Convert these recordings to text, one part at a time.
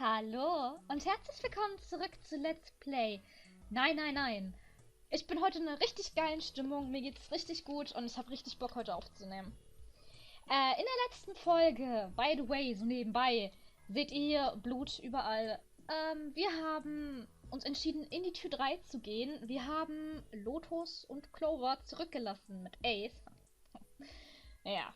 Hallo und herzlich willkommen zurück zu Let's Play. Nein, nein, nein. Ich bin heute in einer richtig geilen Stimmung, mir geht's richtig gut und ich habe richtig Bock heute aufzunehmen. In der letzten Folge, by the way, so nebenbei, seht ihr hier Blut überall. Wir haben uns entschieden, in die Tür 3 zu gehen. Wir haben Lotus und Clover zurückgelassen mit Ace. Ja,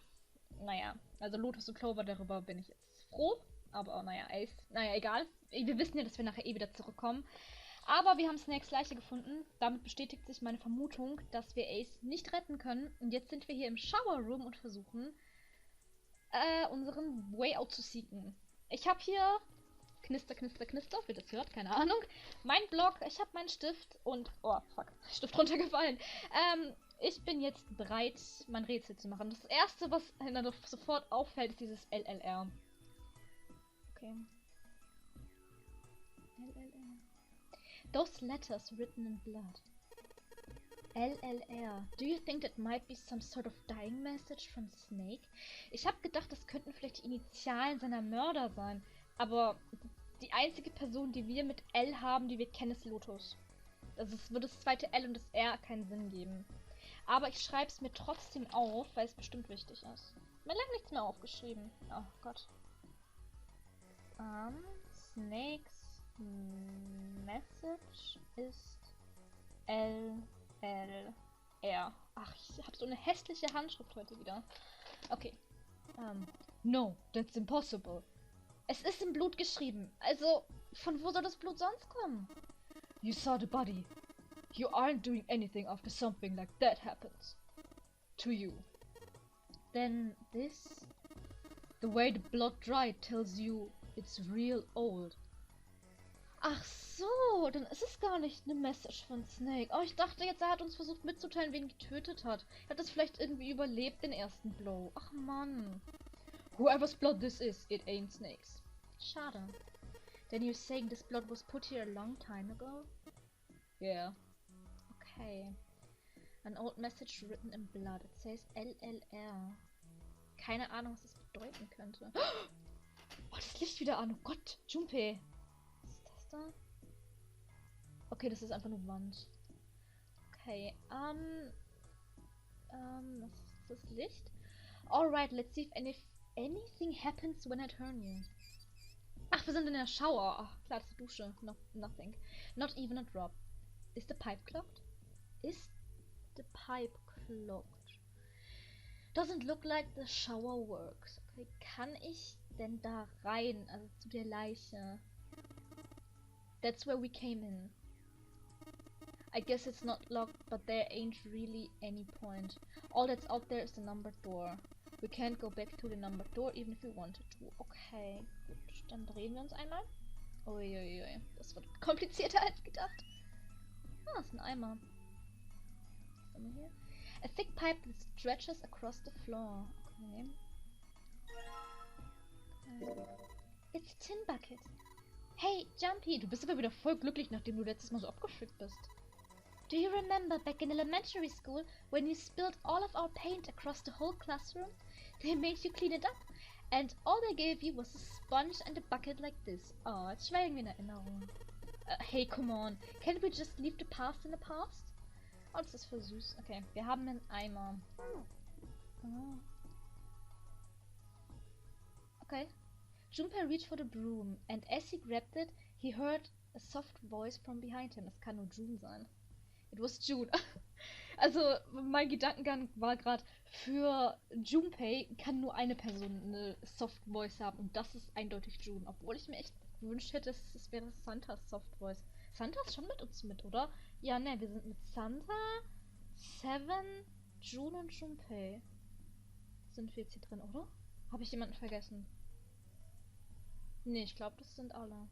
naja, also Lotus und Clover, darüber bin ich jetzt froh. Aber naja, Ace, naja, egal. Wir wissen ja, dass wir nachher eh wieder zurückkommen. Aber wir haben Snakes Leiche gefunden. Damit bestätigt sich meine Vermutung, dass wir Ace nicht retten können. Und jetzt sind wir hier im Shower Room und versuchen, unseren Way Out zu seeken. Ich habe hier Knister, Knister, Knister, ob ihr das hört, keine Ahnung. Mein Block, ich habe meinen Stift und... Oh, fuck, Stift runtergefallen. Ich bin jetzt bereit, mein Rätsel zu machen. Das erste, was sofort auffällt, ist dieses LLR. Okay. LLR. Those letters written in blood. LLR. Do you think that might be some sort of dying message from Snake? Ich habe gedacht, das könnten vielleicht die Initialen seiner Mörder sein. Aber die einzige Person, die wir mit L haben, die wir kennen, ist Lotus. Also es würde das zweite L und das R keinen Sinn geben. Aber ich schreibe es mir trotzdem auf, weil es bestimmt wichtig ist. Mir lange nichts mehr aufgeschrieben. Oh Gott. Snakes Message ist LLR. Ach, ich habe so eine hässliche Handschrift heute wieder. Okay. No, that's impossible. Es ist im Blut geschrieben. Also, von wo soll das Blut sonst kommen? You saw the body. You aren't doing anything after something like that happens. To you. Then this... The way the blood dried tells you it's real old. Ach so, dann ist es gar nicht eine Message von Snake. Oh, ich dachte jetzt, er hat uns versucht mitzuteilen, wen er getötet hat. Er hat das vielleicht irgendwie überlebt, den ersten Blow. Ach Mann. Whoever's blood this is, it ain't Snake's. Schade. Then you're saying this blood was put here a long time ago? Yeah. Okay. An old message written in blood. It says LLR. Keine Ahnung, was das bedeuten könnte. Oh, das Licht wieder an. Oh Gott, Junpei. Was ist das da? Okay, das ist einfach nur Wand. Okay, was ist das Licht? Alright, let's see if anything happens when I turn you. Ach, wir sind in der Shower. Ach, klar, das ist die Dusche. No, nothing. Not even a drop. Is the pipe clogged? Is the pipe clogged? Doesn't look like the shower works. Okay, kann ich denn da rein? Also zu der Leiche. That's where we came in. I guess it's not locked, but there ain't really any point. All that's out there is the numbered door. We can't go back to the numbered door, even if we wanted to. Okay, gut, dann drehen wir uns einmal. Uiuiui, das wird komplizierter als gedacht. Ah, ist ein Eimer. Was haben wir hier? A thick pipe that stretches across the floor. Okay. It's a tin bucket. Hey, Jumpy, du bist aber wieder voll glücklich, nachdem du letztes Mal so abgeschickt bist. Do you remember back in elementary school when you spilled all of our paint across the whole classroom? They made you clean it up, and all they gave you was a sponge and a bucket like this. Oh, jetzt schwelgen wir in Erinnerung. Hey, come on. Can't we just leave the past in the past? Oh, das ist voll süß. Okay, wir haben einen Eimer. Oh. Okay. Junpei reached for the broom, and as he grabbed it, he heard a soft voice from behind him. Es kann nur June sein. It was June. Also, mein Gedankengang war gerade, für Junpei kann nur eine Person eine Soft Voice haben, und das ist eindeutig June. Obwohl ich mir echt gewünscht hätte, es wäre Santas Soft Voice. Santa ist schon mit uns mit, oder? Ja, ne, wir sind mit Santa, Seven, June und Junpei. Sind wir jetzt hier drin, oder? Habe ich jemanden vergessen? Ne, ich glaube, das sind alle.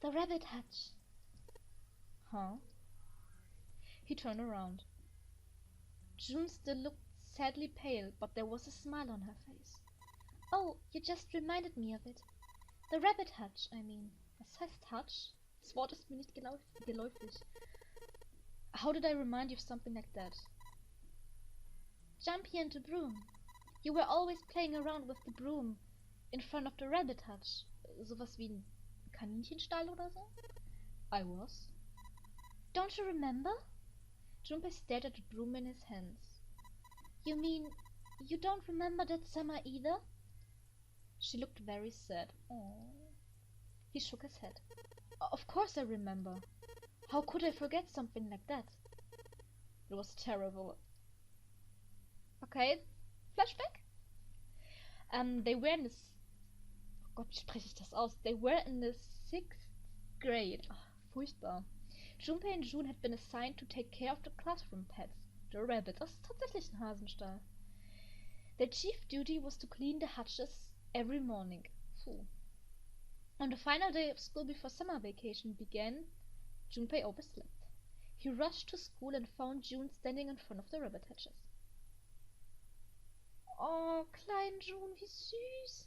The rabbit hutch. Huh? He turned around. June still looked sadly pale, but there was a smile on her face. Oh, you just reminded me of it. The rabbit hutch, I mean. Was heißt Hutch? Das Wort ist mir nicht geläufig. How did I remind you of something like that? Jump here into broom. You were always playing around with the broom. in front of the rabbit hutch. Sowas wie ein Kaninchenstall oder so? I was. Don't you remember? Junpei stared at the broom in his hands. You mean you don't remember that summer either? She looked very sad. Oh. He shook his head. Of course I remember. How could I forget something like that? It was terrible. Okay, Flashback? They were in this... Oh Gott, wie spreche ich das aus? They were in the 6th grade. Ach, furchtbar. Junpei and June had been assigned to take care of the classroom pets, the rabbits. Das ist tatsächlich ein Hasenstall. Their chief duty was to clean the hutches every morning. Puh. On the final day of school before summer vacation began, Junpei overslept. He rushed to school and found June standing in front of the rabbit hutches. Oh, klein June, wie süß!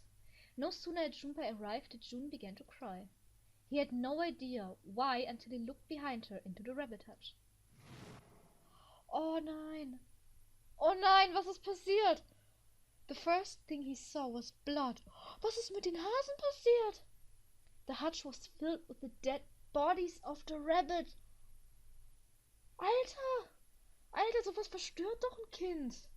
No sooner had Junpei arrived did June began to cry. He had no idea why until he looked behind her into the rabbit hutch. Oh nein! Oh nein, was ist passiert? The first thing he saw was blood. Was ist mit den Hasen passiert? The hutch was filled with the dead bodies of the rabbits. Alter! Alter, sowas verstört doch ein Kind.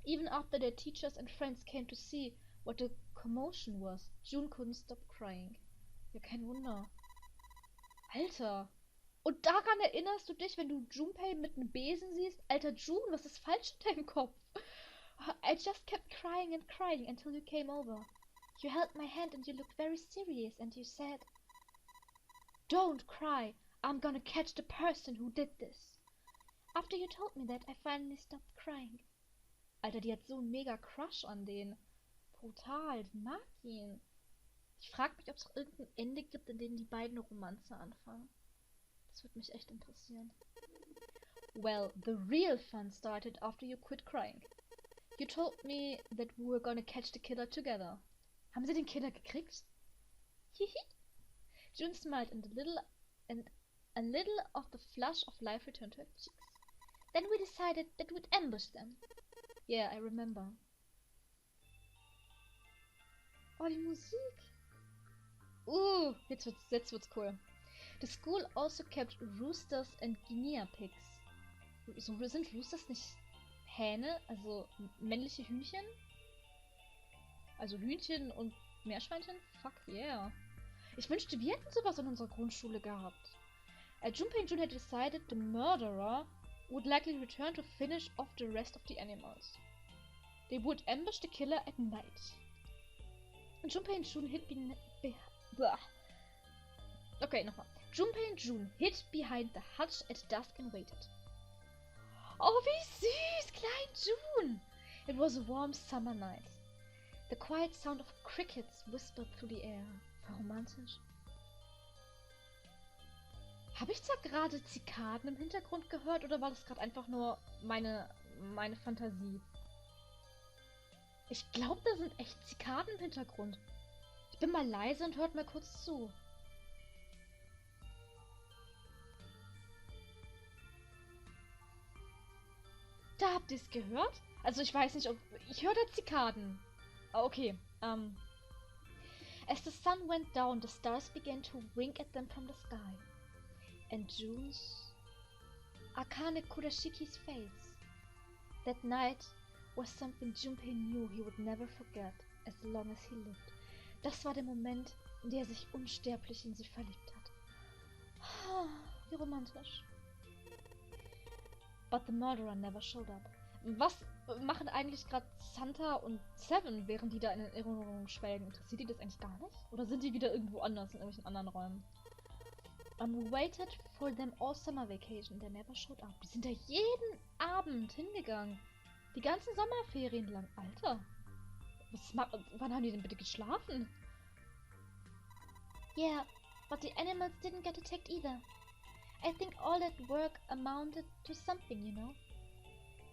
Even after their teachers and friends came to see what the commotion was, June couldn't stop crying. Ja, kein Wunder. Alter! Und daran erinnerst du dich, wenn du Junpei mit einem Besen siehst? Alter June, was ist falsch in deinem Kopf? I just kept crying and crying until you came over. You held my hand and you looked very serious and you said, "Don't cry, I'm gonna catch the person who did this." After you told me that, I finally stopped crying. Alter, die hat so einen mega Crush an den. Brutal, die mag ihn. Ich frag mich, ob es irgendein Ende gibt, in dem die beiden eine Romanze anfangen. Das würde mich echt interessieren. Well, the real fun started after you quit crying. You told me that we were gonna catch the killer together. Haben sie den Killer gekriegt? Hihi. June smiled and a little of the flush of life returned to her cheeks. Then we decided that we'd ambush them. Yeah, I remember. Oh, die Musik. Jetzt wird's cool. The school also kept roosters and guinea pigs. So sind Roosters nicht Hähne, also männliche Hühnchen? Also Hühnchen und Meerschweinchen? Fuck yeah. Ich wünschte, wir hätten sowas in unserer Grundschule gehabt. Junpei and June had decided the murderer would likely return to finish off the rest of the animals. They would ambush the killer at night. Junpei and June hid Okay, nochmal. Junpei and June hid behind the hutch at dusk and waited. Oh, wie süß, klein June! It was a warm summer night. The quiet sound of crickets whispered through the air. War romantisch. Habe ich da gerade Zikaden im Hintergrund gehört oder war das gerade einfach nur meine Fantasie? Ich glaube, da sind echt Zikaden im Hintergrund. Ich bin mal leise und hört mal kurz zu. Da habt ihr es gehört? Also ich weiß nicht, ob... Ich höre da Zikaden. Ah, okay. As the sun went down, the stars began to wink at them from the sky. And June's... Akane Kurashiki's face. That night was something Junpei knew he would never forget as long as he lived. Das war der Moment, in der er sich unsterblich in sie verliebt hat. Wie romantisch. But the murderer never showed up. Was machen eigentlich gerade Santa und Seven, während die da in Erinnerungen schwelgen? Interessiert die das eigentlich gar nicht? Oder sind die wieder irgendwo anders, in irgendwelchen anderen Räumen? We waited for them all summer vacation. They never showed up. Die sind da jeden Abend hingegangen. Die ganzen Sommerferien lang. Alter. Wann haben die denn bitte geschlafen? Yeah, but the animals didn't get attacked either. I think all that work amounted to something, you know.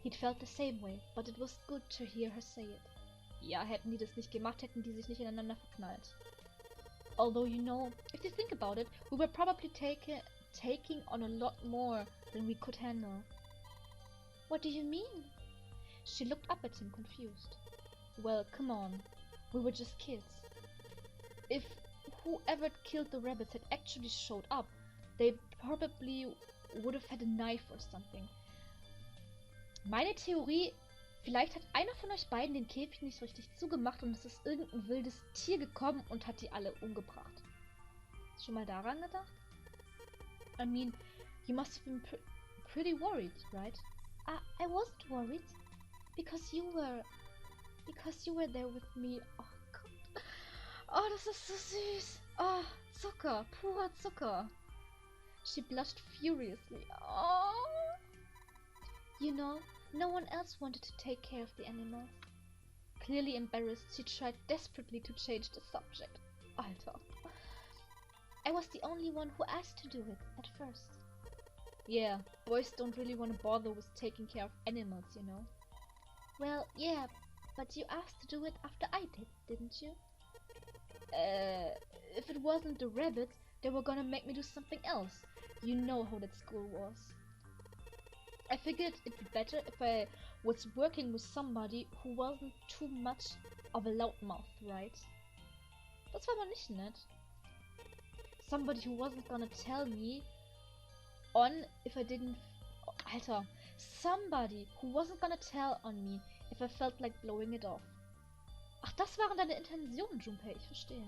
He'd felt the same way, but it was good to hear her say it. Ja, hätten die das nicht gemacht, hätten die sich nicht ineinander verknallt. Although, you know, if you think about it, we were probably taking on a lot more than we could handle. What do you mean? She looked up at him, confused. Well, come on. We were just kids. If whoever killed the rabbits had actually showed up, they probably would have had a knife or something. Meine Theorie, vielleicht hat einer von euch beiden den Käfig nicht richtig zugemacht und es ist irgendein wildes Tier gekommen und hat die alle umgebracht. Hast du schon mal daran gedacht? I mean, you must have been pretty worried, right? I wasn't worried. Because you were there with me. Oh Gott. Oh, das ist so süß. Oh, Zucker. Purer Zucker. She blushed furiously. Oh. You know, no one else wanted to take care of the animals. Clearly embarrassed, she tried desperately to change the subject. Alter. I was the only one who asked to do it at first. Yeah, boys don't really want to bother with taking care of animals, you know. Well, yeah, but you asked to do it after I did, didn't you? If it wasn't the rabbits, they were gonna make me do something else. You know how that school was. I figured it'd be better if I was working with somebody who wasn't too much of a loudmouth, right? Das war aber nicht nett. Somebody who wasn't gonna tell me on if I didn't... Alter. Somebody who wasn't gonna tell on me if I felt like blowing it off. Ach, das waren deine Intentionen, Junpei. Ich verstehe.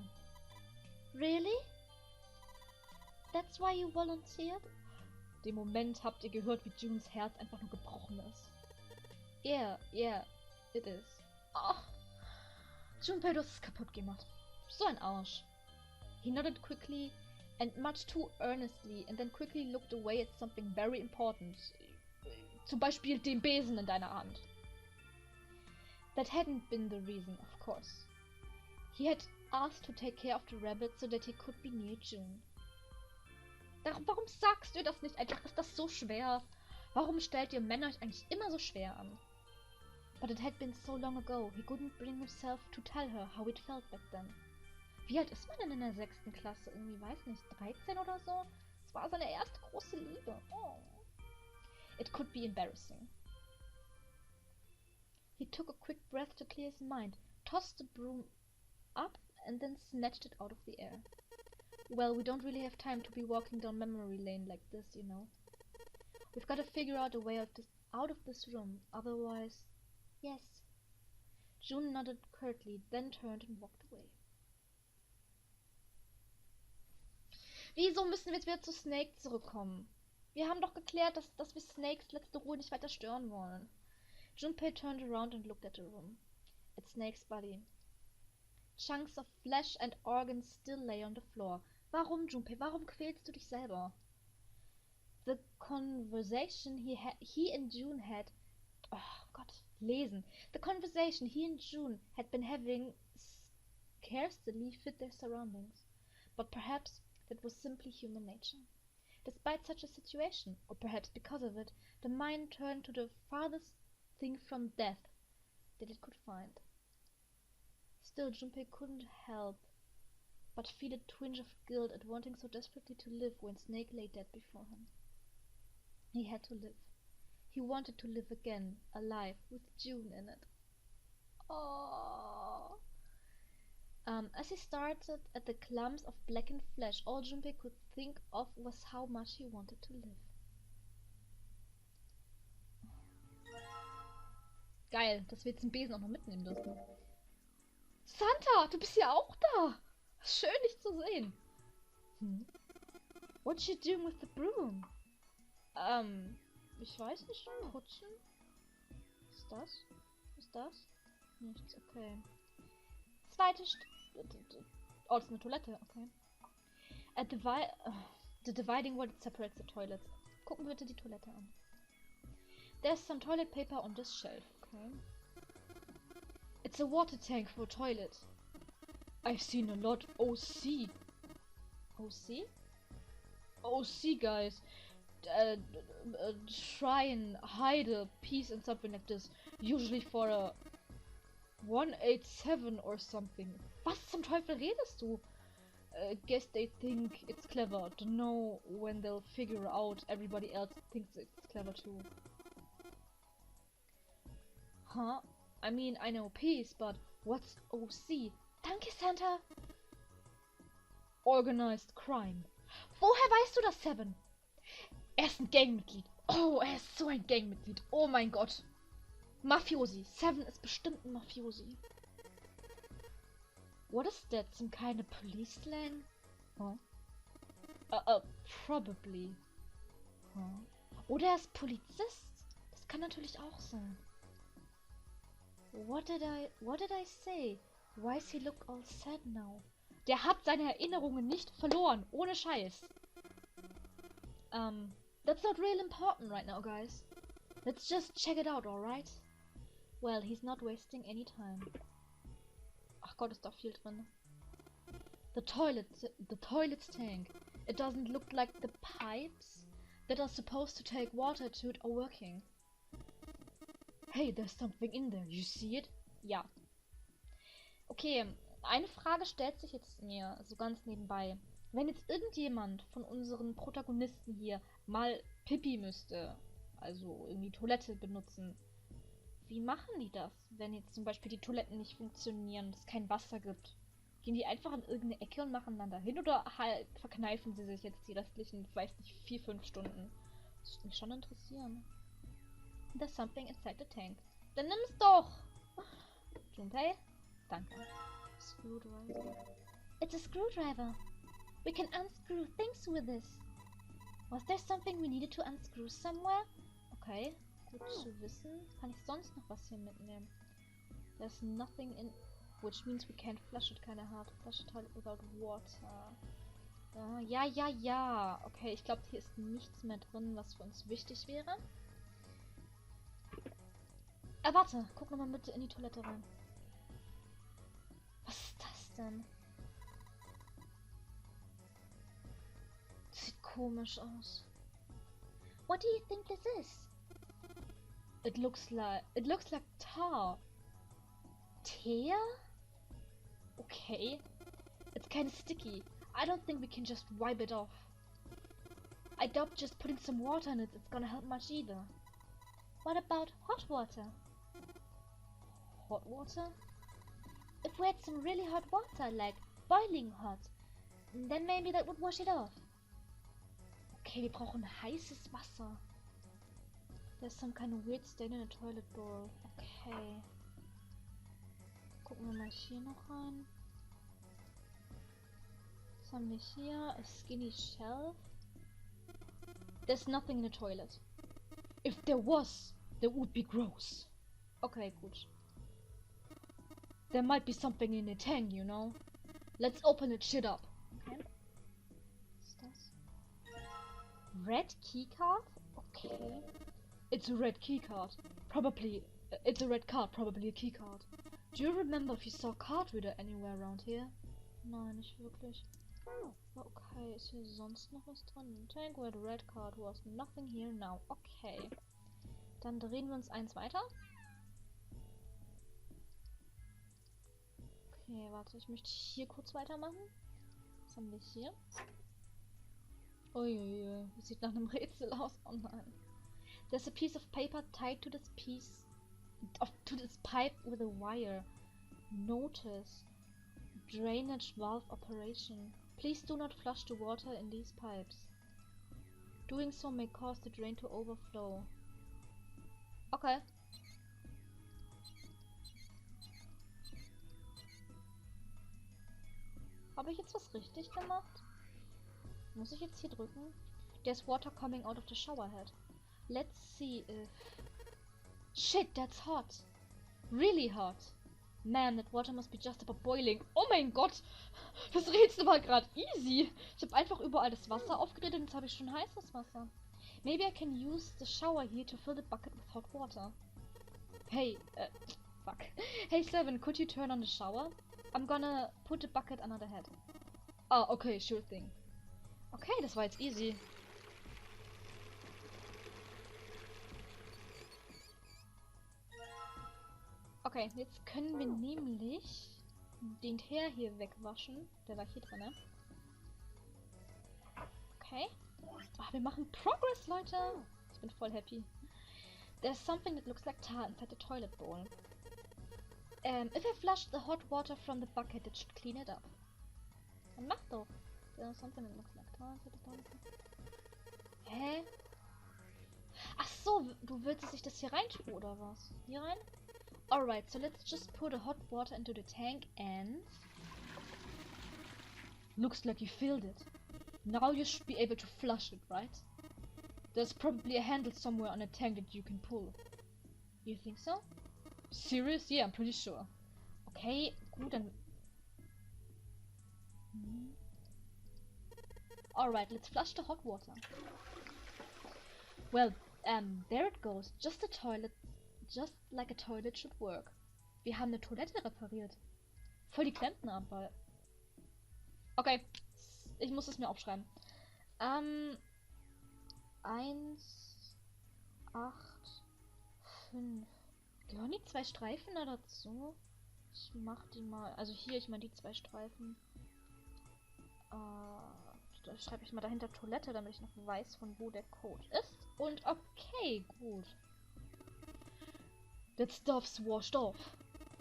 Really? That's why you volunteered? Dem Moment habt ihr gehört, wie Junes Herz einfach nur gebrochen ist. Yeah, it is. Ach. Junpei, du hast es kaputt gemacht. So ein Arsch. He nodded quickly and much too earnestly and then quickly looked away at something very important. Zum Beispiel den Besen in deiner Hand. That hadn't been the reason, of course. He had asked to take care of the rabbit so that he could be near June. Warum sagst du das nicht einfach? Ist das so schwer? Warum stellt ihr Männer euch eigentlich immer so schwer an? But it had been so long ago, he couldn't bring himself to tell her how it felt back then. Wie alt ist man denn in der 6. Klasse? Irgendwie, weiß nicht, 13 oder so? Es war seine erste große Liebe. Oh. It could be embarrassing. He took a quick breath to clear his mind, tossed the broom up, and then snatched it out of the air. Well, we don't really have time to be walking down memory lane like this, you know. We've got to figure out a way out of this room, otherwise... Yes. June nodded curtly, then turned and walked away. Wieso müssen wir jetzt wieder zu Snake zurückkommen? Wir haben doch geklärt, dass wir Snakes letzte Ruhe nicht weiter stören wollen. Junpei turned around and looked at the room. At Snake's body. Chunks of flesh and organs still lay on the floor. Warum, Junpei? Warum quälst du dich selber? The conversation he and June had... Oh Gott, lesen. The conversation he and June had been having scarcely fit their surroundings. But perhaps that was simply human nature. Despite such a situation, or perhaps because of it, the mind turned to the farthest thing from death that it could find. Still, Junpei couldn't help but feel a twinge of guilt at wanting so desperately to live when Snake lay dead before him. He had to live. He wanted to live again, alive, with June in it. Oh. As he started at the clumps of blackened flesh, all Junpei could think of was how much he wanted to live. Geil, dass wir jetzt den Besen auch noch mitnehmen dürfen. Santa, du bist ja auch da! Schön, dich zu sehen. What's she doing with the broom? Ich weiß nicht, putschen? Was ist das? Was ist das? Nichts, okay. Zweite oh, das ist eine Toilette, okay. The dividing wall that separates the toilets. Gucken wir bitte die Toilette an. There's some toilet paper on this shelf, okay. It's a water tank for a toilet. I've seen a lot. OC. OC? OC, guys. Try and hide a piece in something like this. Usually for a 187 or something. Was zum Teufel redest du? Guess they think it's clever. Don't know when they'll figure out everybody else thinks it's clever too. Huh? I mean, I know peace, but what's OC? Danke, Santa. Organized Crime. Woher weißt du das, Seven? Er ist ein Gangmitglied. Oh, er ist so ein Gangmitglied. Oh mein Gott. Mafiosi. Seven ist bestimmt ein Mafiosi. What is that? Some kind of police slang? Huh? Probably. Huh? Oder er ist Polizist? Das kann natürlich auch sein. What did I say? Why does he look all sad now? Der hat seine Erinnerungen nicht verloren. Ohne Scheiß. That's not real important right now, guys. Let's just check it out, alright? Well, he's not wasting any time. Ach Gott, ist da viel drin. The toilet's tank. It doesn't look like the pipes that are supposed to take water to it are working. Hey, there's something in there. You see it? Ja. Okay, eine Frage stellt sich jetzt mir so ganz nebenbei. Wenn jetzt irgendjemand von unseren Protagonisten hier mal Pipi müsste, also irgendwie Toilette benutzen, wie machen die das, wenn jetzt zum Beispiel die Toiletten nicht funktionieren, es kein Wasser gibt? Gehen die einfach in irgendeine Ecke und machen dann dahin oder halt verkneifen sie sich jetzt die restlichen, ich weiß nicht, 4-5 Stunden? Das würde mich schon interessieren. There's something inside the tank. Dann nimm es doch! Junpei? Danke. Screwdriver. It's a screwdriver. We can unscrew things with this. Was there something we needed to unscrew somewhere? Okay, gut zu wissen. Kann ich sonst noch was hier mitnehmen? There's nothing in... Which means we can't flush it, keine hard flush it without water. Ja. Okay, ich glaube, hier ist nichts mehr drin, was für uns wichtig wäre. Warte, guck nochmal bitte in die Toilette rein. Was ist das denn? Sieht komisch aus. What do you think this is? It looks like tar. Teer? Okay. It's kind of sticky. I don't think we can just wipe it off. I doubt just putting some water in it's gonna help much either. What about hot water? Hot water? If we had some really hot water, like boiling hot, then maybe that would wash it off. Okay, wir brauchen heißes Wasser. There's some kind of weird stain in a toilet bowl. Okay. Gucken wir mal hier noch rein. Was haben wir hier? A skinny shelf. There's nothing in the toilet. If there was, that would be gross. Okay, gut. There might be something in the tank, you know. Let's open it shit up. Okay. Was ist das? Red keycard? Okay. It's a red keycard. Probably. It's a red card, probably a keycard. Do you remember if you saw a card reader anywhere around here? Nein, nicht wirklich. Okay, ist hier sonst noch was drin? Tank where the red card was. Nothing here now. Okay. Dann drehen wir uns eins weiter. Okay, warte, ich möchte hier kurz weitermachen. Was haben wir hier? Uiuiui, das sieht nach einem Rätsel aus. Oh nein. There's a piece of paper tied to this pipe with a wire. Notice. Drainage valve operation. Please do not flush the water in these pipes. Doing so may cause the drain to overflow. Okay. Habe ich jetzt was richtig gemacht? Muss ich jetzt hier drücken? There's water coming out of the shower head. Let's see if... Shit, that's hot. Really hot. Man, that water must be just about boiling. Oh mein Gott! Das Rätsel war gerade easy. Ich habe einfach überall das Wasser aufgedreht und jetzt habe ich schon heißes Wasser. Maybe I can use the shower here to fill the bucket with hot water. Hey, fuck. Hey Seven, could you turn on the shower? I'm gonna put the bucket under the head. Ah, okay, sure thing. Okay, das war jetzt easy. Okay, jetzt können wir nämlich den Teer hier wegwaschen. Der war hier drin, ne? Okay. Ach, wir machen Progress, Leute. Ich bin voll happy. There's something that looks like tar inside the toilet bowl. If I flush the hot water from the bucket, it should clean it up. Dann mach doch. There's something that looks like Hä? Ach so, du willst, dass ich das hier rein tue, oder was? Hier rein? Alright, so let's just put the hot water into the tank and... Looks like you filled it. Now you should be able to flush it, right? There's probably a handle somewhere on a tank that you can pull. You think so? Serious? Yeah, I'm pretty sure. Okay, gut, dann... Alright, let's flush the hot water. Well, there it goes. Just a toilet. Just like a toilet should work. Wir haben eine Toilette repariert. Voll die Klempnerarbeit. Okay, ich muss es mir aufschreiben. 1, 8, 5. Gehören die 2 Streifen da dazu? Ich mach die mal. Also hier, ich meine die 2 Streifen. Da schreibe ich mal dahinter Toilette, damit ich noch weiß, von wo der Code ist. Und okay, gut. That stuff's washed off.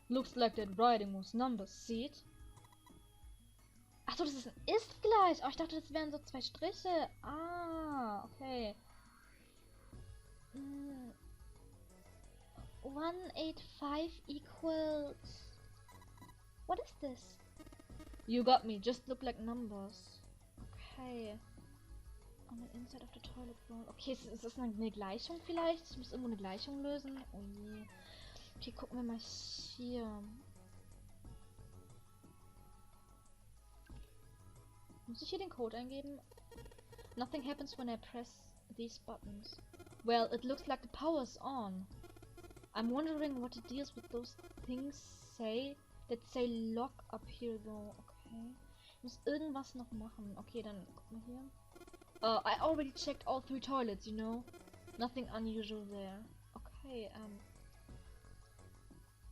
Looks like that writing was numbers, see it? Achso, das ist ein Ist gleich. Oh, ich dachte, das wären so 2 Striche. Ah, okay. 185 equals... What is this? You got me. Just look like numbers. Okay. On the inside of the toilet bowl. Okay, ist das eine Gleichung vielleicht? Ich muss irgendwo eine Gleichung lösen. Oh je. Okay, gucken wir mal hier. Muss ich hier den Code eingeben? Nothing happens when I press these buttons. Well, it looks like the power's on. I'm wondering what it deals with those things say that say lock up here though. Okay. Ich muss irgendwas noch machen. Okay, dann guck mal hier. I already checked all 3 toilets, you know. Nothing unusual there. Okay,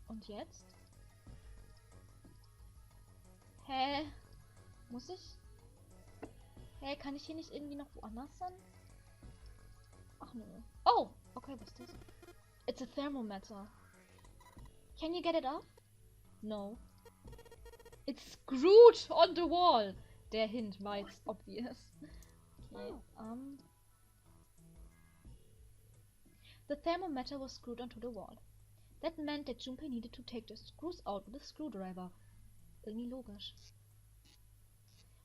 und jetzt? Hä? Muss ich? Hä, kann ich hier nicht irgendwie noch woanders sein? Ach nö. Oh! Okay, was ist das? It's a thermometer. Can you get it up? No. It's screwed on the wall. Der Hint war jetzt obvious. Okay, The thermometer was screwed onto the wall. That meant that Junpei needed to take the screws out with a screwdriver. Irgendwie logisch.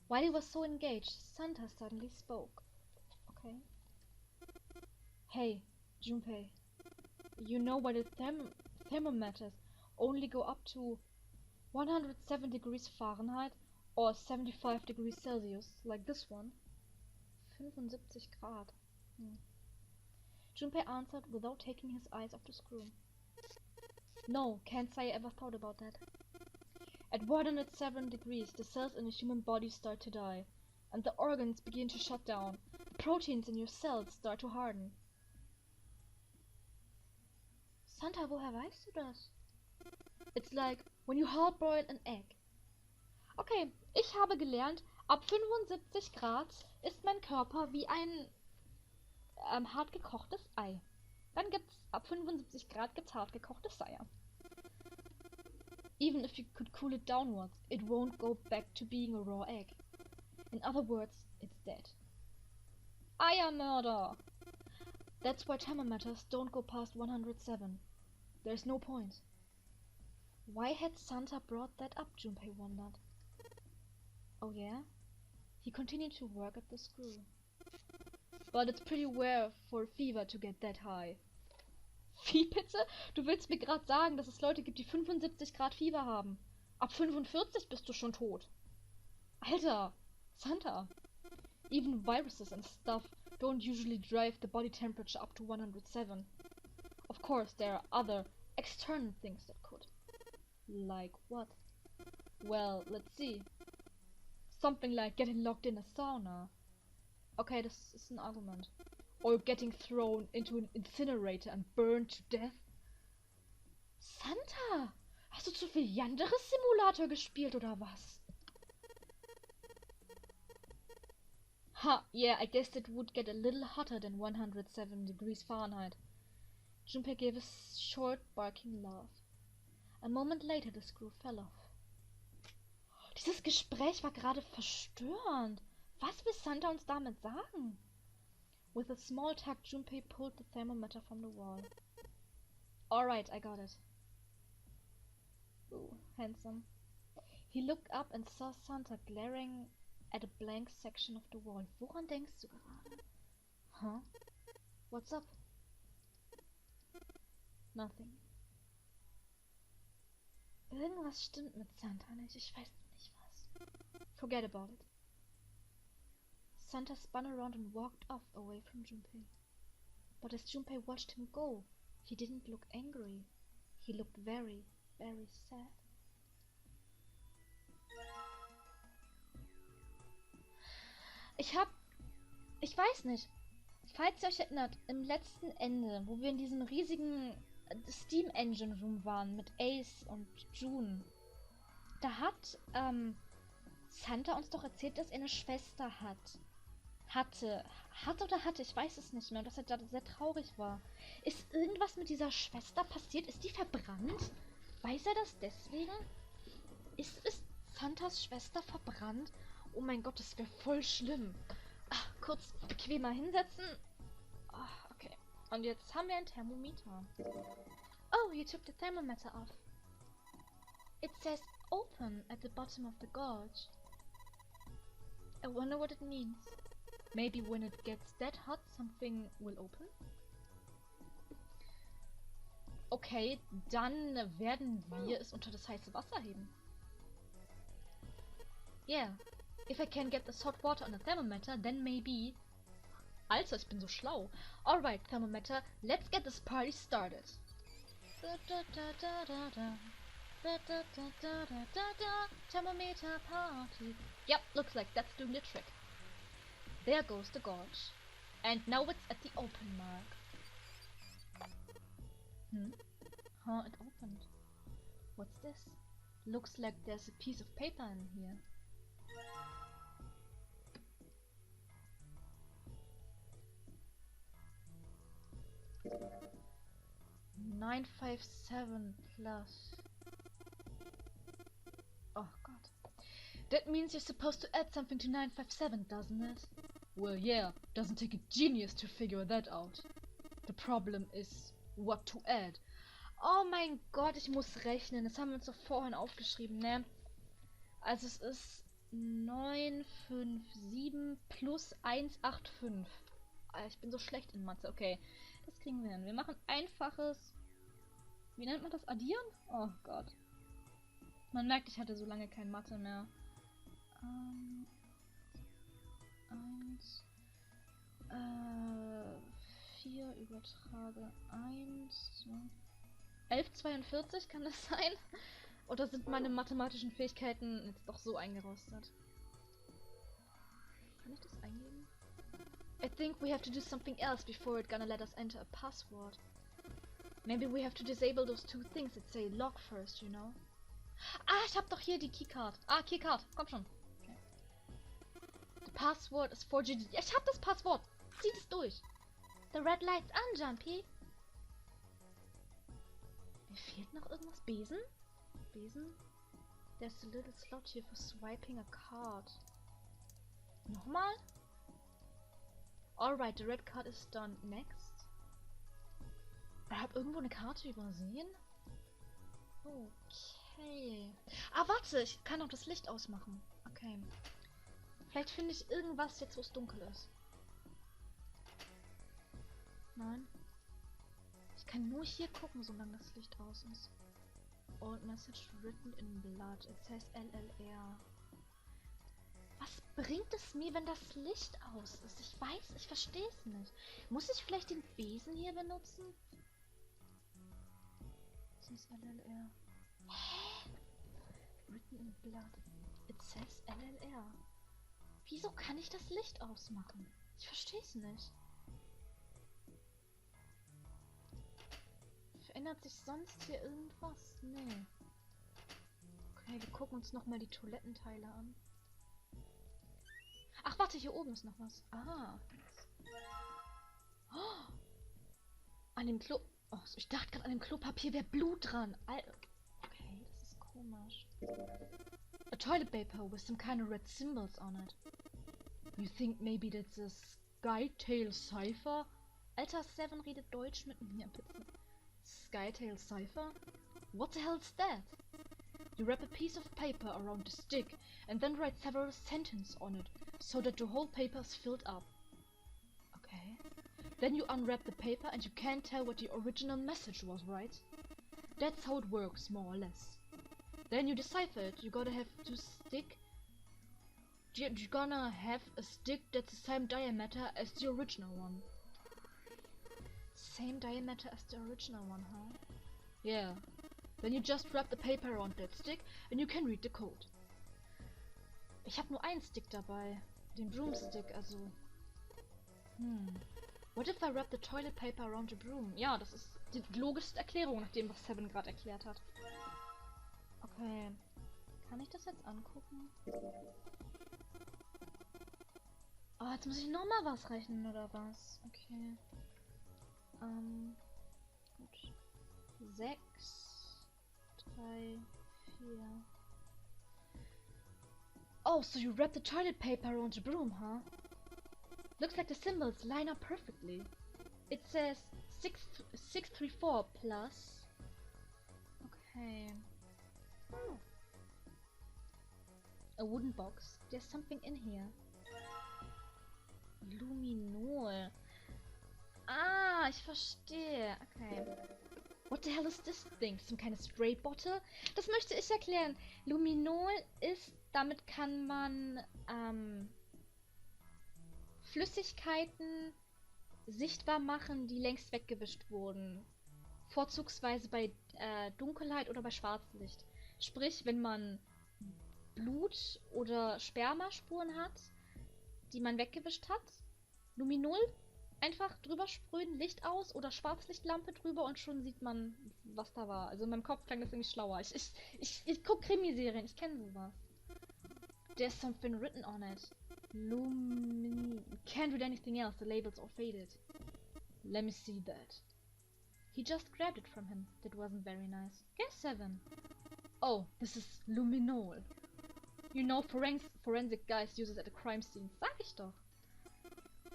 While he was so engaged, Santa suddenly spoke. Okay. Hey, Junpei. You know why the thermometers only go up to 107 degrees Fahrenheit or 75 degrees Celsius, like this one? 75 Grad. Junpei answered without taking his eyes off the screw. No, can't say I ever thought about that. At 107 degrees, the cells in a human body start to die, and the organs begin to shut down. The proteins in your cells start to harden. Santa, woher weißt du das? It's like when you hard boil an egg. Okay, ich habe gelernt, ab 75 Grad ist mein Körper wie ein hart gekochtes Ei. Dann gibt's ab 75 Grad gibt's hart gekochtes Eier. Even if you could cool it downwards, it won't go back to being a raw egg. In other words, it's dead. Eiermörder! That's why thermometers don't go past 107. There's no point. Why had Santa brought that up, Junpei wondered. Oh yeah? He continued to work at the screw. But it's pretty rare for fever to get that high. Wie bitte? Du willst mir gerade sagen, dass es Leute gibt, die 75 Grad Fieber haben. Ab 45 bist du schon tot. Alter, Santa. Even viruses and stuff don't usually drive the body temperature up to 107. Of course, there are other external things that could. Like what? Well, let's see. Something like getting locked in a sauna. Okay, das ist ein Argument. Or getting thrown into an incinerator and burned to death. Santa! Hast du zu viel Yanderes Simulator gespielt oder was? Ha, yeah, I guess it would get a little hotter than 107 degrees Fahrenheit. Junpei gave a short, barking laugh. A moment later the screw fell off. Dieses Gespräch war gerade verstörend. Was will Santa uns damit sagen? With a small tug, Junpei pulled the thermometer from the wall. Alright, I got it. Ooh, handsome. He looked up and saw Santa glaring at a blank section of the wall. Woran denkst du gerade? Huh? What's up? Nothing. Irgendwas stimmt mit Santa nicht. Ich weiß nicht was. Forget about it. Santa spun around and walked off away from Junpei. But as Junpei watched him go, he didn't look angry. He looked very, very sad. Ich weiß nicht, falls ihr euch erinnert, im letzten Ende, wo wir in diesem riesigen Steam Engine Room waren mit Ace und June, da hat Santa uns doch erzählt, dass er eine Schwester hatte, ich weiß es nicht mehr, und dass er da sehr traurig war. Ist irgendwas mit dieser Schwester passiert? Ist die verbrannt? Weiß er das deswegen? Ist Santas Schwester verbrannt? Oh mein Gott, das wäre voll schlimm. Ach, kurz bequemer hinsetzen. Ach, okay. Und jetzt haben wir ein Thermometer. Oh, you took the thermometer off. It says open at the bottom of the gorge. I wonder what it means. Maybe when it gets that hot, something will open? Okay, dann werden wir es unter das heiße Wasser heben. Yeah, if I can get this hot water on the thermometer, then maybe... Alter, ich bin so schlau. Alright, thermometer, let's get this party started. Thermometer party. Yep, looks like that's doing the trick. There goes the gorge. And now it's at the open mark. Huh, it opened. What's this? Looks like there's a piece of paper in here. $957 plus. Oh god. That means you're supposed to add something to 957, doesn't it? Well, yeah, doesn't take a genius to figure that out. The problem is what to add. Oh mein Gott, ich muss rechnen. Das haben wir uns doch vorhin aufgeschrieben, ne? Also es ist 957 plus 185. Ich bin so schlecht in Mathe. Okay, das kriegen wir hin. Wir machen einfaches... Wie nennt man das? Addieren? Oh Gott. Man merkt, ich hatte so lange kein Mathe mehr. 4 übertrage 1. 1142, kann das sein? Oder sind meine mathematischen Fähigkeiten jetzt doch so eingerostet? Kann ich das eingeben? I think we have to do something else before it's gonna let us enter a password. Maybe we have to disable those two things that say log first, you know? Ah, ich hab doch hier die Keycard. Ah, Keycard, komm schon. Okay. The password is 4G. Ja, ich hab das Passwort. Zieh es durch. The red light's on, Jumpy. Mir fehlt noch irgendwas. Besen? Besen? There's a little slot here for swiping a card. Nochmal? Alright, the red card is done. Next. Ich hab irgendwo eine Karte übersehen. Okay. Ah, warte, ich kann auch das Licht ausmachen. Okay. Vielleicht finde ich irgendwas jetzt, wo es dunkel ist. Nein. Ich kann nur hier gucken, solange das Licht aus ist. Old message written in blood. It says LLR. Was bringt es mir, wenn das Licht aus ist? Ich weiß, ich verstehe es nicht. Muss ich vielleicht den Besen hier benutzen? Das ist LLR. Hä? Written in blood. It says LLR. Wieso kann ich das Licht ausmachen? Ich verstehe es nicht. Verändert sich sonst hier irgendwas? Nee. Okay, wir gucken uns nochmal die Toilettenteile an. Ach, warte, hier oben ist noch was. Ah. Oh, an dem Klo... Oh, ich dachte gerade, an dem Klopapier wäre Blut dran. Okay. komisch. A toilet paper with some kind of red symbols on it. You think maybe that's a Skytail Cipher? Alter, Seven redet Deutsch mit mir, bitte. Skytail Cipher? What the hell's that? You wrap a piece of paper around the stick and then write several sentences on it, so that the whole paper is filled up. Okay. Then you unwrap the paper and you can't tell what the original message was, right? That's how it works, more or less. Then you decipher it. You're gonna have a stick that's the same diameter as the original one. Same diameter as the original one, huh? Yeah. Then you just wrap the paper around that stick and you can read the code. Ich habe nur einen Stick dabei. Den Broomstick, also. What if I wrap the toilet paper around the broom? Ja, das ist die logischste Erklärung, nach dem, was Seven gerade erklärt hat. Okay. Kann ich das jetzt angucken? Oh, jetzt muss ich nochmal was rechnen, oder was? Okay. Gut. 6, 3, 4. Oh, so you wrap the toilet paper around the broom, huh? Looks like the symbols line up perfectly. It says 634 plus. Okay. A wooden box. There's something in here. Luminol. Ah, ich verstehe. Okay. What the hell is this thing? Some kind of spray bottle? Das möchte ich erklären. Luminol ist, damit kann man Flüssigkeiten sichtbar machen, die längst weggewischt wurden. Vorzugsweise bei Dunkelheit oder bei Schwarzlicht. Sprich, wenn man Blut- oder Spermaspuren hat, die man weggewischt hat, Luminol einfach drüber sprühen, Licht aus oder Schwarzlichtlampe drüber und schon sieht man, was da war. Also in meinem Kopf klang das irgendwie schlauer. Ich guck Krimiserien, ich kenne sowas. There's something written on it. Can't read anything else, the label's all faded. Let me see that. He just grabbed it from him. That wasn't very nice. Guess 7. Oh, this is luminol. You know, forensic guys use it at the crime scene. Sag ich doch.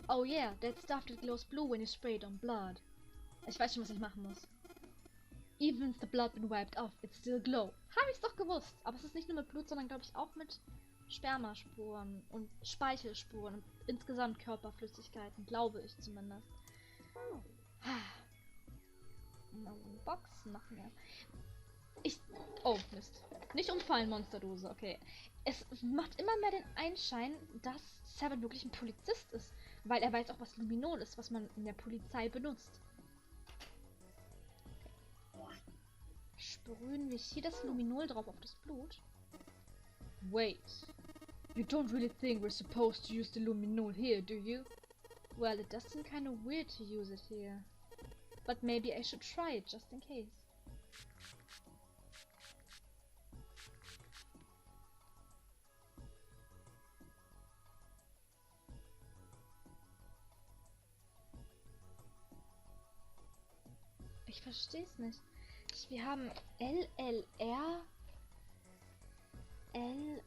Oh yeah, that stuff that glows blue when you spray it on blood. Ich weiß schon, was ich machen muss. Even if the blood been wiped off, it still glow. Habe ich's doch gewusst. Aber es ist nicht nur mit Blut, sondern glaube ich auch mit Spermaspuren und Speichelspuren und insgesamt Körperflüssigkeiten, glaube ich zumindest. Box machen wir. Oh, Mist. Nicht umfallen, Monsterdose, okay. Es macht immer mehr den Einschein, dass Seven wirklich ein Polizist ist. Weil er weiß auch, was Luminol ist, was man in der Polizei benutzt. Okay. Sprühen wir hier das Luminol drauf auf das Blut. Wait. You don't really think we're supposed to use the luminol here, do you? Well, it does seem kind of weird to use it here. But maybe I should try it just in case. Ich verstehe es nicht. Wir haben LLR, LRL.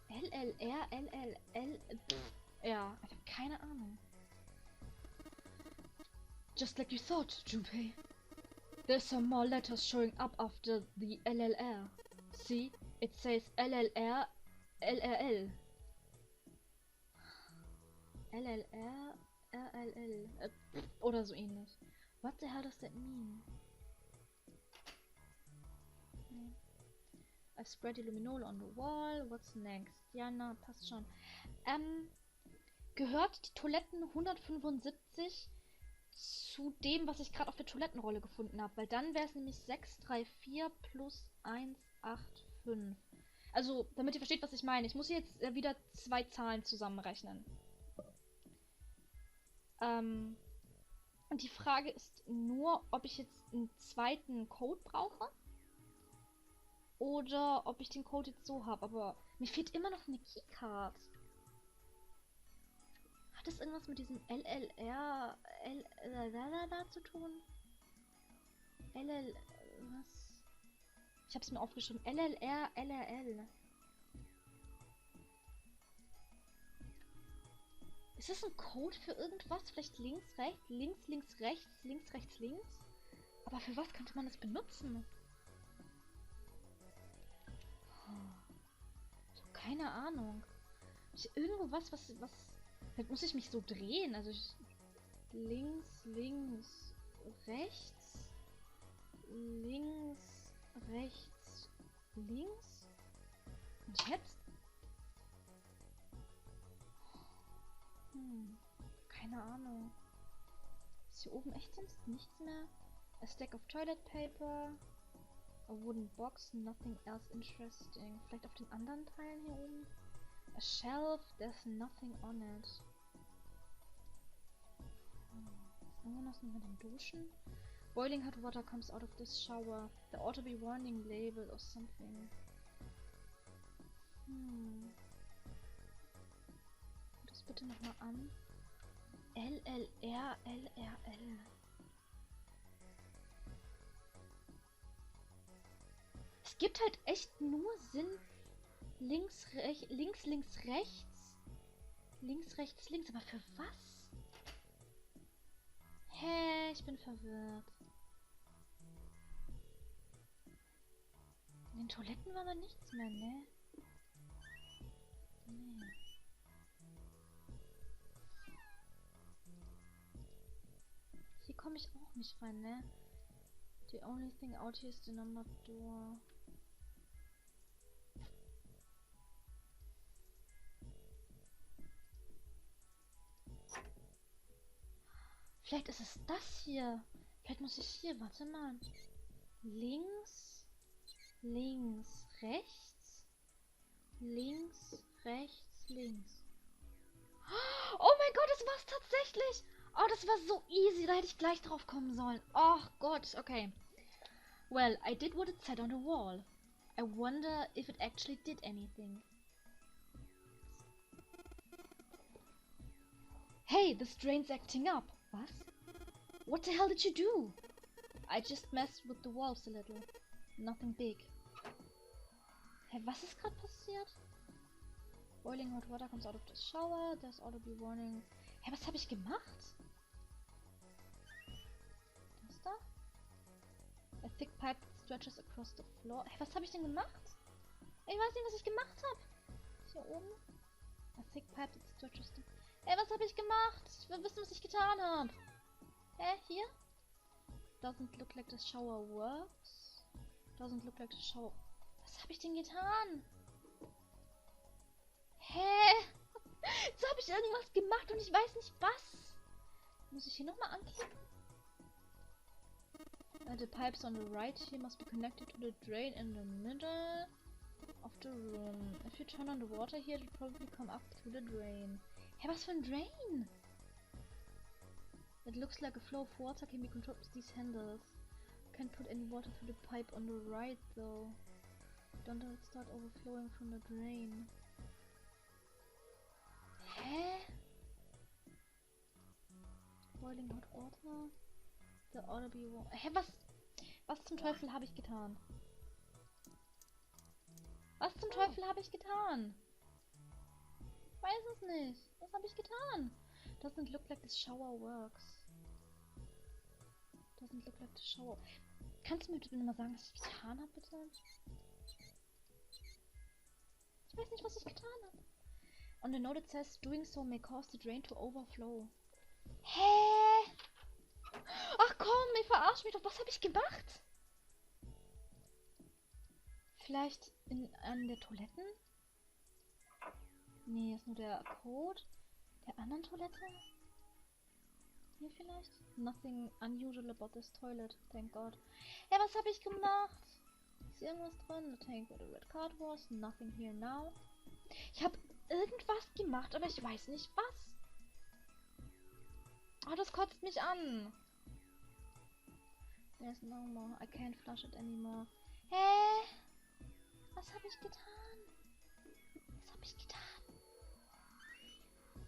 LLR, LLL. Ja, ich habe keine Ahnung. Just like you thought, Junpei. There's some more letters showing up after the LLR. See, it says LLR, LRL. LLR, RLL. Oder so ähnlich. What the hell does that mean? I've spread the luminol on the wall. What's next? Ja, na, passt schon. Gehört die Toiletten 175 zu dem, was ich gerade auf der Toilettenrolle gefunden habe? Weil dann wäre es nämlich 634 plus 185. Also, damit ihr versteht, was ich meine. Ich muss jetzt wieder zwei Zahlen zusammenrechnen. Und die Frage ist nur, ob ich jetzt einen zweiten Code brauche. Oder ob ich den Code jetzt so habe. Aber mir fehlt immer noch eine Keycard. Hat das irgendwas mit diesem LLR da zu tun? LL... Was? Ich hab's mir aufgeschrieben. LLR, LRL. Ist das ein Code für irgendwas? Vielleicht links, rechts, links, links, rechts, links, rechts, links? Aber für was könnte man das benutzen? Ich habe keine Ahnung. Irgendwo was... Vielleicht muss ich mich so drehen. Also links, links, rechts. Links, rechts, links. Und jetzt? Keine Ahnung. Ist hier oben echt sonst nichts mehr? A stack of toilet paper. A wooden box, nothing else interesting. Vielleicht auf den anderen Teilen hier oben? A shelf, there's nothing on it. Ist irgendwas mit den Duschen? Boiling hot water comes out of this shower. There ought to be warning label or something. Guck das bitte nochmal an. LLR, LRL. Es gibt halt echt nur Sinn. Links, links, links, rechts. Links, rechts, links. Aber für was? Hä, ich bin verwirrt. In den Toiletten war aber nichts mehr, ne? Nee. Hier komme ich auch nicht rein, ne? The only thing out here is the number door. Vielleicht ist es das hier. Vielleicht muss ich hier, warte mal. Links, links, rechts. Links, rechts, links. Oh mein Gott, das war's tatsächlich. Oh, das war so easy. Da hätte ich gleich drauf kommen sollen. Oh Gott, okay. Well, I did what it said on the wall. I wonder if it actually did anything. Hey, this drain's acting up. Was? What the hell did you do? I just messed with the walls a little. Nothing big. Hey, was ist gerade passiert? Boiling hot water comes out of the shower. There's ought to be warning. Hey, was habe ich gemacht? Das da? A thick pipe stretches across the floor. Hey, was habe ich denn gemacht? Ich weiß nicht, was ich gemacht habe. Hier oben? A thick pipe stretches the... Hey, was habe ich gemacht? Ich will wissen, was ich getan habe. Hä? Hier? Doesn't look like the shower works. Doesn't look like the shower... Was habe ich denn getan? Hä? Jetzt habe ich irgendwas gemacht und ich weiß nicht was. Muss ich hier nochmal anklicken? The pipes on the right here must be connected to the drain in the middle of the room. If you turn on the water here, it will probably come up through the drain. Hä, was für ein Drain? It looks like a flow of water can be controlled with these handles. Can't put any water through the pipe on the right though. Don't let it start overflowing from the drain. Hä? Boiling hot water. There ought to be water. Hä, was zum Teufel habe ich getan? Was zum Teufel habe ich getan? Ich weiß es nicht. Was habe ich getan? Doesn't look like the shower works. Doesn't look like the shower. Kannst du mir bitte mal sagen, was ich getan habe, bitte? Ich weiß nicht, was ich getan habe. On the note it says, doing so may cause the drain to overflow. Hä? Ach komm, ich verarsch mich doch. Was habe ich gemacht? Vielleicht an der Toiletten? Nee, ist nur der Code der anderen Toilette. Hier vielleicht? Nothing unusual about this toilet, thank God. Ja, was habe ich gemacht? Ist hier irgendwas drin? The tank where the red card was. Nothing here now. Ich habe irgendwas gemacht, aber ich weiß nicht was. Oh, das kotzt mich an. There's no more. I can't flush it anymore. Hä? Was habe ich getan? Was habe ich getan?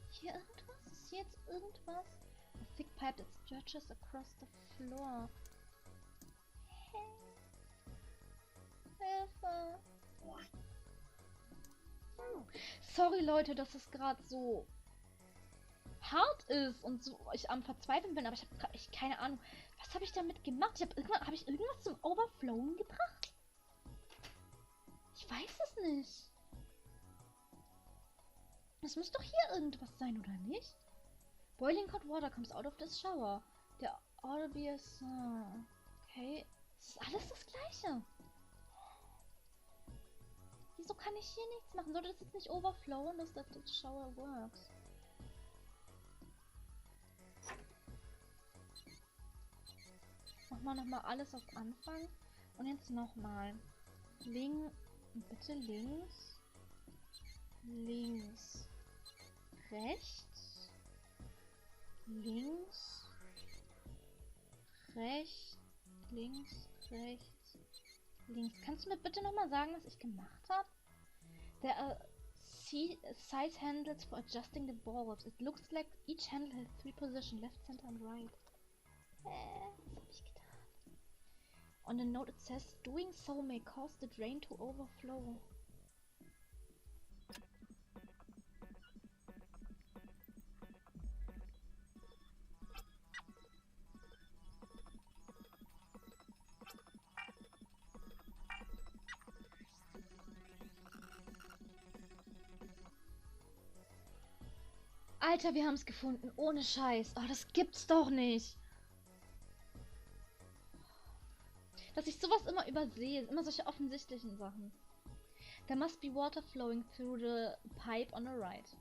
Hier irgendwas? Ist hier jetzt irgendwas? A thick pipe that stretches across the floor. Hilfe. Sorry Leute, dass es gerade so hart ist und so ich am Verzweifeln bin, aber ich habe gerade echt keine Ahnung. Was habe ich damit gemacht? Hab ich irgendwas zum Overflowen gebracht? Ich weiß es nicht. Es muss doch hier irgendwas sein, oder nicht? Boiling hot water comes out of this shower. Der ought to be a sun. Okay. Es ist alles das Gleiche. Wieso kann ich hier nichts machen? Sollte das jetzt nicht overflowen, dass das shower works? Nochmal alles auf Anfang. Und jetzt nochmal. Bitte links. Links. Rechts. Links. Rechts. Links. Rechts. Links. Kannst du mir bitte nochmal sagen, was ich gemacht habe? There are size handles for adjusting the balls. It looks like each handle has 3 positions, left, center and right. Was hab ich getan? On the note it says, doing so may cause the drain to overflow. Alter, wir haben es gefunden. Ohne Scheiß. Oh, das gibt's doch nicht. Dass ich sowas immer übersehe. Immer solche offensichtlichen Sachen. There must be water flowing through the pipe on the right.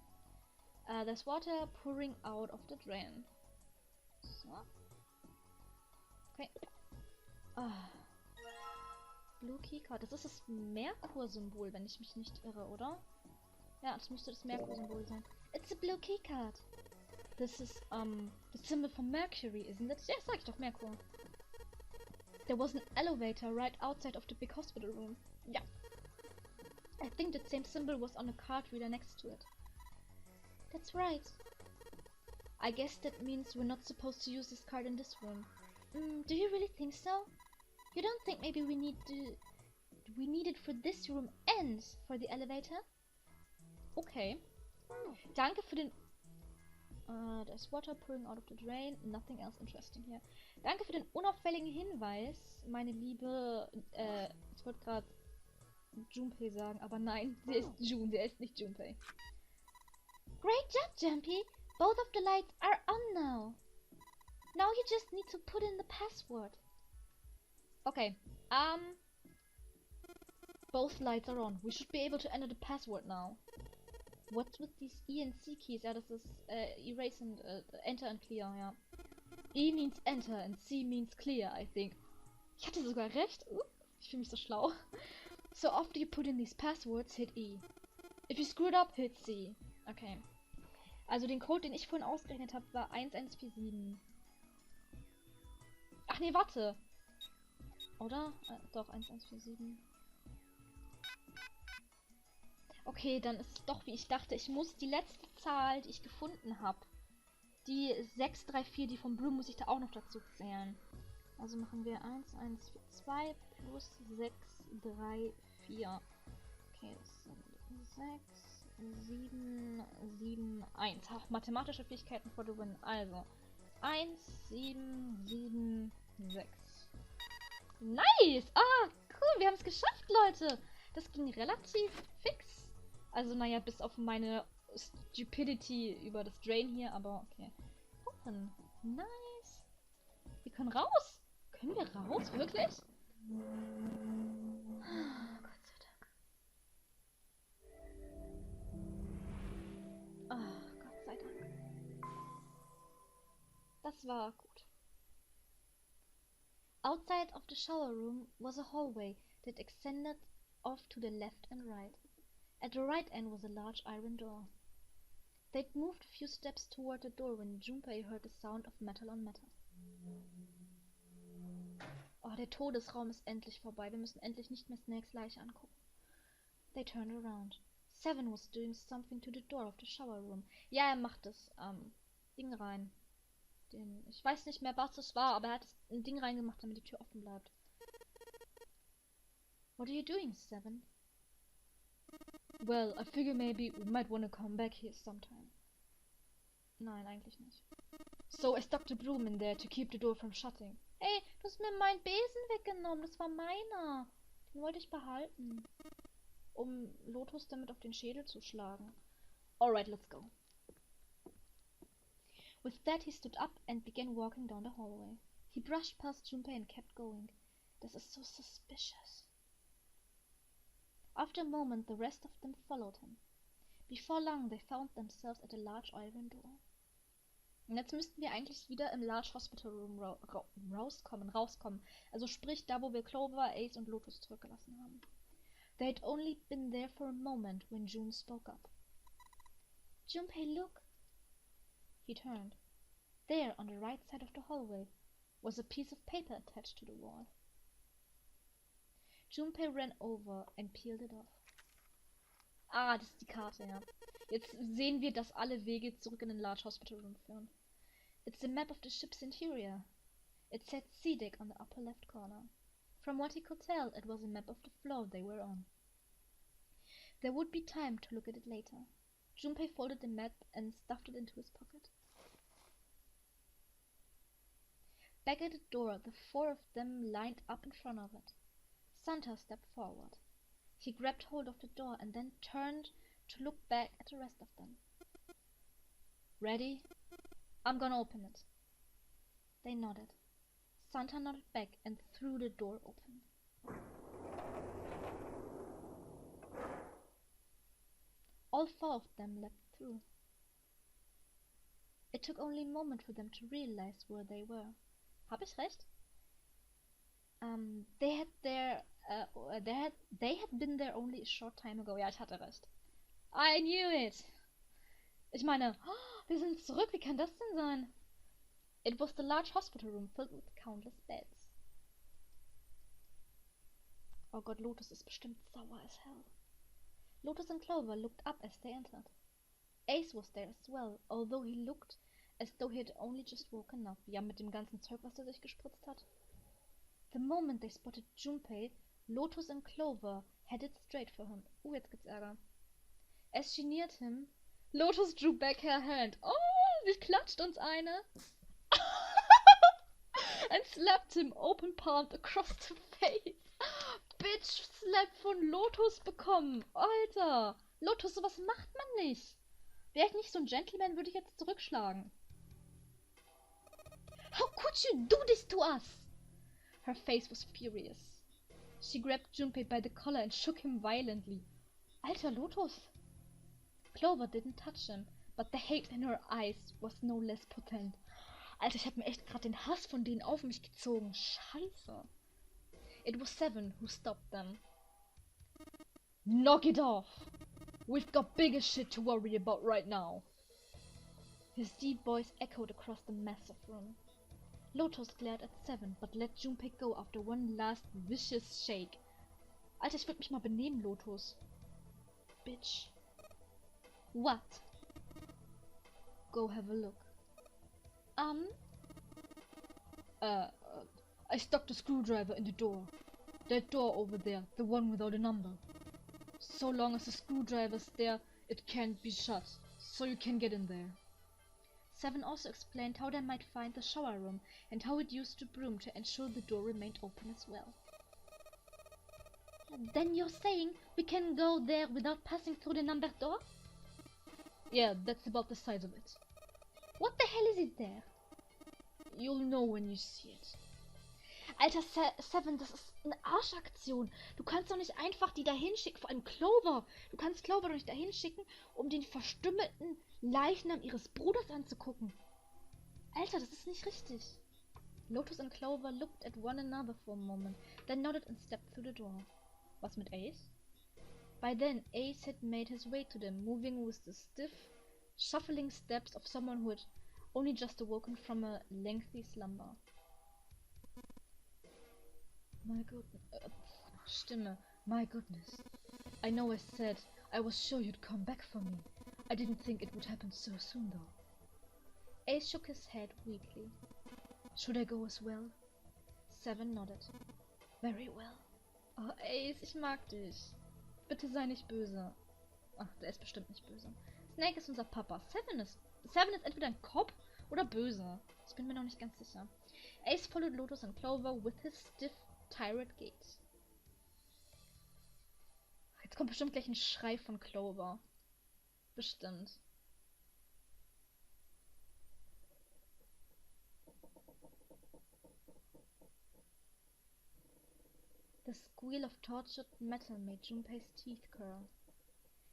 There's water pouring out of the drain. So. Okay. Blue Keycard. Das ist das Merkur-Symbol, wenn ich mich nicht irre, oder? Ja, das müsste das Merkur-Symbol sein. It's a blue keycard. This is, the symbol for Mercury, isn't it? Ja, sag ich doch, Merkur. There was an elevator right outside of the big hospital room. Ja. I think the same symbol was on a card reader next to it. That's right. I guess that means we're not supposed to use this card in this room. Do you really think so? You don't think maybe we need it for this room and for the elevator? Okay. Danke für den... there's water pouring out of the drain. Nothing else interesting here. Danke für den unauffälligen Hinweis, meine liebe... ich wollte gerade Junpei sagen, aber nein, sie ist June, der ist nicht Junpei. Great job, Jumpy! Both of the lights are on now. Now you just need to put in the password. Okay, both lights are on. We should be able to enter the password now. What's with these E and C keys? Ja, das ist erase and enter and clear, ja. E means enter and C means clear, I think. Ich hatte sogar recht. Ich fühle mich so schlau. So after you put in these passwords, hit E. If you screwed up, hit C. Okay. Also den Code, den ich vorhin ausgerechnet habe, war 1147. Ach nee, warte. Oder? Doch, 1147. Okay, dann ist es doch wie ich dachte. Ich muss die letzte Zahl, die ich gefunden habe, die 634, die vom Blue, muss ich da auch noch dazu zählen. Also machen wir 1142 plus 634. Okay, das sind 6, 7, 7, 1. Ach, mathematische Fähigkeiten for the win. Also 1, 7, 7, 6. Nice! Ah, cool, wir haben es geschafft, Leute. Das ging relativ fix. Also, naja, bis auf meine Stupidity über das Drain hier, aber okay. Open. Nice. Wir können raus. Können wir raus? Wirklich? Gott sei Dank. Gott sei Dank. Das war gut. Outside of the shower room was a hallway that extended off to the left and right. At the right end was a large iron door. They'd moved a few steps toward the door when Junpei heard the sound of metal on metal. Oh, der Todesraum ist endlich vorbei. Wir müssen endlich nicht mehr Snakes Leiche angucken. They turned around. Seven was doing something to the door of the shower room. Ja, er macht das Ding rein. Ich weiß nicht mehr, was es war, aber er hat ein Ding reingemacht, damit die Tür offen bleibt. What are you doing, Seven? Well, I figure maybe we might want to come back here sometime. Nein, eigentlich nicht. So I stuck the broom in there to keep the door from shutting. Ey, du hast mir meinen Besen weggenommen. Das war meiner. Den wollte ich behalten. Um Lotus damit auf den Schädel zu schlagen. Alright, let's go. With that, he stood up and began walking down the hallway. He brushed past Junpei and kept going. This is so suspicious. After a moment, the rest of them followed him. Before long, they found themselves at a large iron door. Und jetzt müssten wir eigentlich wieder im Large Hospital Room rauskommen. Also sprich, da wo wir Clover, Ace und Lotus zurückgelassen haben. They had only been there for a moment when June spoke up. Junpei, look! He turned. There, on the right side of the hallway, was a piece of paper attached to the wall. Junpei ran over and peeled it off. Ah, das ist die Karte, ja. Jetzt sehen wir, dass alle Wege zurück in den Large Hospital Room führen. It's a map of the ship's interior. It said sea deck on the upper left corner. From what he could tell, it was a map of the floor they were on. There would be time to look at it later. Junpei folded the map and stuffed it into his pocket. Back at the door, the four of them lined up in front of it. Santa stepped forward. He grabbed hold of the door and then turned to look back at the rest of them. Ready? I'm gonna open it. They nodded. Santa nodded back and threw the door open. All four of them leapt through. It took only a moment for them to realize where they were. Hab ich recht? They had been there only a short time ago. Ja, ich hatte recht. I knew it! Ich meine, wir sind zurück. Wie kann das denn sein? It was the large hospital room filled with countless beds. Oh Gott, Lotus ist bestimmt sauer as hell. Lotus and Clover looked up as they entered. Ace was there as well, although he looked as though he had only just woken up. Ja, mit dem ganzen Zeug, was er sich gespritzt hat. The moment they spotted Junpei, Lotus and Clover headed straight for him. Jetzt gibt's Ärger. As she neared him, Lotus drew back her hand. Oh, sie klatscht uns eine. And slapped him open-palmed across the face. Bitch, Slap von Lotus bekommen. Alter. Lotus, sowas macht man nicht. Wäre ich nicht so ein Gentleman, würde ich jetzt zurückschlagen. How could you do this to us? Her face was furious. She grabbed Junpei by the collar and shook him violently. Alter, Lotus. Clover didn't touch him, but the hate in her eyes was no less potent. Alter, ich hab mir echt gerade den Hass von denen auf mich gezogen. Scheiße. It was Seven who stopped them. Knock it off! We've got bigger shit to worry about right now. His deep voice echoed across the massive room. Lotus glared at Seven, but let Junpei go after one last vicious shake. Alter, ich würd mich mal benehmen, Lotus. Bitch. What? Go have a look. I stuck the screwdriver in the door. That door over there, the one without a number. So long as the screwdriver's there, it can't be shut, so you can get in there. Seven also explained how they might find the shower room and how it used the broom to ensure the door remained open as well. Then you're saying we can go there without passing through the numbered door? Yeah, that's about the size of it. What the hell is it there? You'll know when you see it. Alter, Seven, das ist eine Arschaktion. Du kannst doch nicht einfach die dahin schicken, vor allem Clover. Du kannst Clover doch nicht dahin schicken, um den verstümmelten Leichnam ihres Bruders anzugucken. Alter, das ist nicht richtig. Lotus and Clover looked at one another for a moment, then nodded and stepped through the door. Was mit Ace? By then, Ace had made his way to them, moving with the stiff, shuffling steps of someone who had only just awoken from a lengthy slumber. My goodness. Stimme. My goodness. I know I said I was sure you'd come back for me. I didn't think it would happen so soon, though. Ace shook his head weakly. Should I go as well? Seven nodded. Very well. Ace, ich mag dich. Bitte sei nicht böse. Ach, der ist bestimmt nicht böse. Snake ist unser Papa. Seven ist entweder ein Cop oder böse. Ich bin mir noch nicht ganz sicher. Ace followed Lotus and Clover with his stiff, tired gaze. Jetzt kommt bestimmt gleich ein Schrei von Clover. Bestimmt. The squeal of tortured metal made Junpei's teeth curl.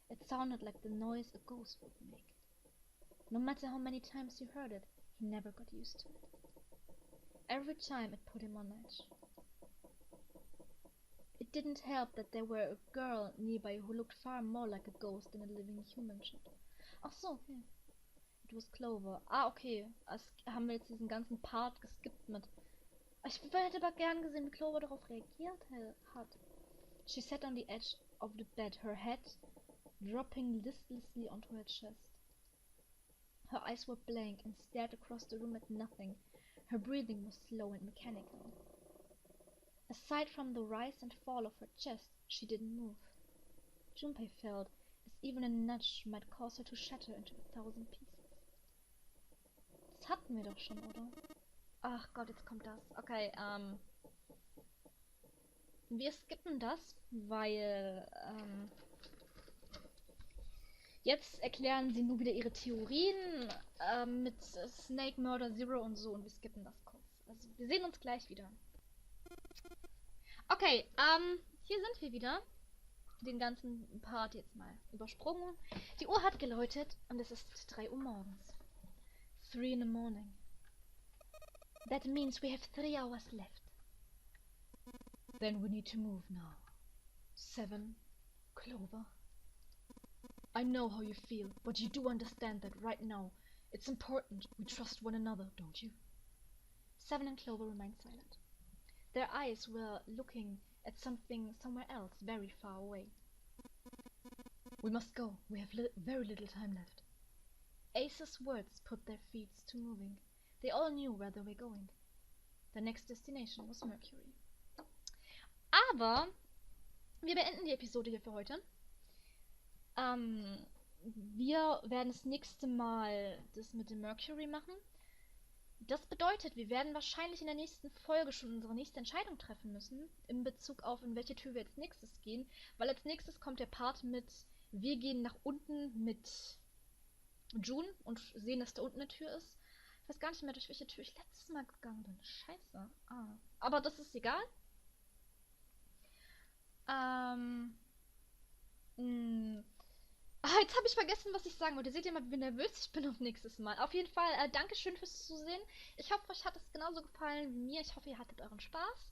It sounded like the noise a ghost would make. No matter how many times he heard it, he never got used to it. Every time it put him on edge. It didn't help that there were a girl nearby who looked far more like a ghost than a living human should. Ach so, okay. It was Clover. Ah, okay. Haben wir jetzt diesen ganzen Part geskippt mit... Ich hätte aber gern gesehen, wie Clover darauf reagiert hat. She sat on the edge of the bed, her head dropping listlessly onto her chest. Her eyes were blank and stared across the room at nothing. Her breathing was slow and mechanical. Aside from the rise and fall of her chest, she didn't move. Junpei felt as even a nudge might cause her to shatter into 1,000 pieces. Das hatten wir doch schon, oder? Ach Gott, jetzt kommt das. Okay, wir skippen das, weil, jetzt erklären sie nur wieder ihre Theorien, mit Snake, Murder, Zero und so, und wir skippen das kurz. Also, wir sehen uns gleich wieder. Okay, hier sind wir wieder. Den ganzen Part jetzt mal übersprungen. Die Uhr hat geläutet und es ist 3 Uhr morgens. 3 in the morning. That means we have 3 hours left. Then we need to move now. 7, Clover. I know how you feel, but you do understand that right now it's important we trust one another, don't you? 7 and Clover remained silent. Their eyes were looking at something somewhere else, very far away. We must go. We have very little time left. Ace's words put their feet to moving. They all knew where they were going. The next destination was Mercury. Aber wir beenden die Episode hier für heute. Wir werden das nächste Mal das mit dem Mercury machen. Das bedeutet, wir werden wahrscheinlich in der nächsten Folge schon unsere nächste Entscheidung treffen müssen, in Bezug auf, in welche Tür wir als nächstes gehen, weil als nächstes kommt der Part mit, wir gehen nach unten mit June und sehen, dass da unten eine Tür ist. Ich weiß gar nicht mehr, durch welche Tür ich letztes Mal gegangen bin. Scheiße. Aber das ist egal. Jetzt habe ich vergessen, was ich sagen wollte. Seht ihr mal, wie nervös ich bin auf nächstes Mal. Auf jeden Fall, Dankeschön fürs Zusehen. Ich hoffe, euch hat es genauso gefallen wie mir. Ich hoffe, ihr hattet euren Spaß.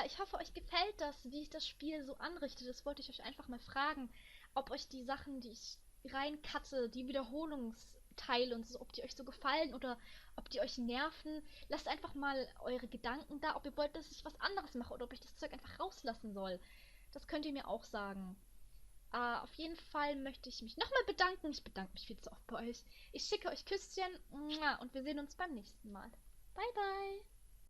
Ich hoffe, euch gefällt das, wie ich das Spiel so anrichte. Das wollte ich euch einfach mal fragen, ob euch die Sachen, die ich reincutte, die Wiederholungsteile und so, ob die euch so gefallen oder ob die euch nerven. Lasst einfach mal eure Gedanken da, ob ihr wollt, dass ich was anderes mache oder ob ich das Zeug einfach rauslassen soll. Das könnt ihr mir auch sagen. Auf jeden Fall möchte ich mich nochmal bedanken. Ich bedanke mich viel zu oft bei euch. Ich schicke euch Küsschen und wir sehen uns beim nächsten Mal. Bye, bye.